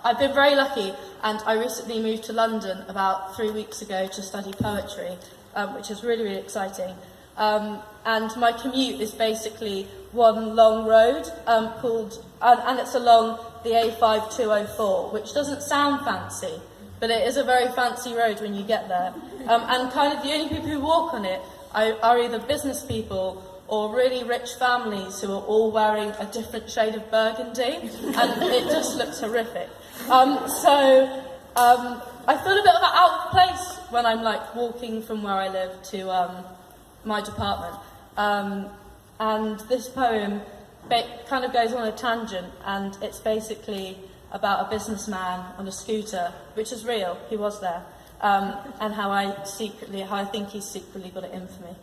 I've been very lucky, and I recently moved to London about 3 weeks ago to study poetry, which is really, really exciting. And my commute is basically one long road and it's along the A5204, which doesn't sound fancy, but it is a very fancy road when you get there. And kind of the only people who walk on it are either business people or really rich families who are all wearing a different shade of burgundy, and it just looks horrific. So I feel a bit of out of place when I'm like walking from where I live to my department. And this poem kind of goes on a tangent, and it's basically about a businessman on a scooter, which is real, he was there, and how I think he secretly got it in for me.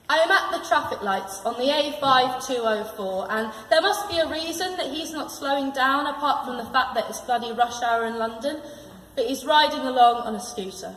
I am at the traffic lights on the A5204, and there must be a reason that he's not slowing down, apart from the fact that it's bloody rush hour in London, but he's riding along on a scooter.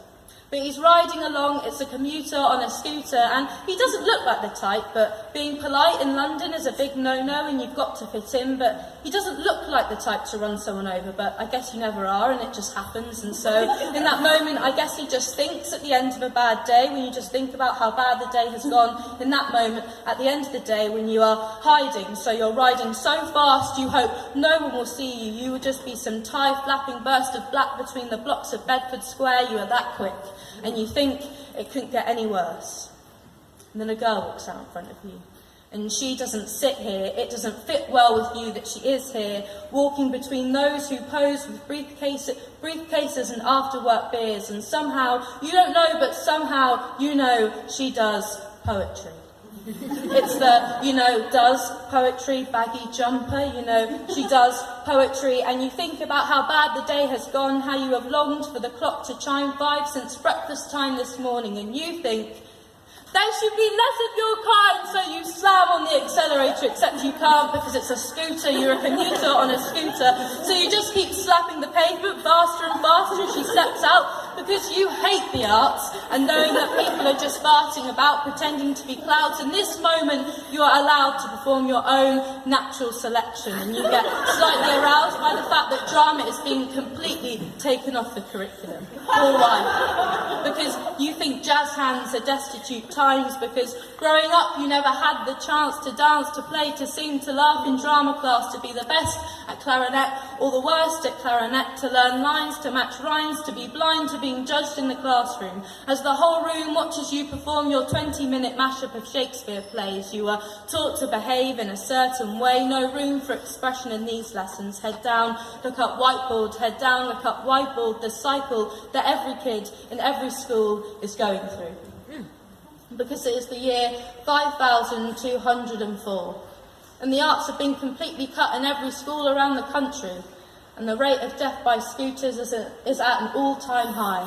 It's a commuter on a scooter, and he doesn't look like the type, but being polite in London is a big no-no and you've got to fit in, but he doesn't look like the type to run someone over, but I guess you never are, and it just happens. And so in that moment, I guess he just thinks at the end of a bad day, when you just think about how bad the day has gone, in that moment, at the end of the day, when you are hiding, so you're riding so fast you hope no one will see you, you will just be some tie-flapping burst of black between the blocks of Bedford Square, you are that quick. And you think it couldn't get any worse. And then a girl walks out in front of you. And she doesn't sit here, it doesn't fit well with you that she is here, walking between those who pose with briefcases and after-work beers. And somehow, you don't know, but somehow you know she does poetry. It's the, does poetry, baggy jumper, she does poetry, and you think about how bad the day has gone, how you have longed for the clock to chime 5 since breakfast time this morning, and you think, there should be less of your kind, so you slam on the accelerator, except you can't because it's a scooter, you're a commuter on a scooter, so you just keep slapping the pavement faster and faster as she steps out, because you hate the arts, and knowing that people are just farting about, pretending to be clouds. In this moment, you are allowed to perform your own natural selection, and you get slightly aroused by the fact that drama is being completely taken off the curriculum. Or why? Because you think jazz hands are destitute times, because growing up you never had the chance to dance, to play, to sing, to laugh in drama class, to be the best at clarinet or the worst at clarinet, to learn lines, to match rhymes, to be blind, to being judged in the classroom. As the whole room watches you perform your 20-minute mashup of Shakespeare plays, you are taught to behave in a certain way. No room for expression in these lessons. Head down, look up whiteboard, head down, look up whiteboard, the cycle that every kid in every school is going through. Because it is the year 5204, and the arts have been completely cut in every school around the country, and the rate of death by scooters is at an all-time high.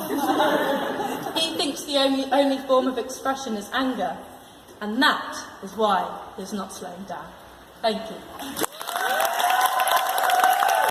He thinks the only form of expression is anger, and that is why he's not slowing down. Thank you.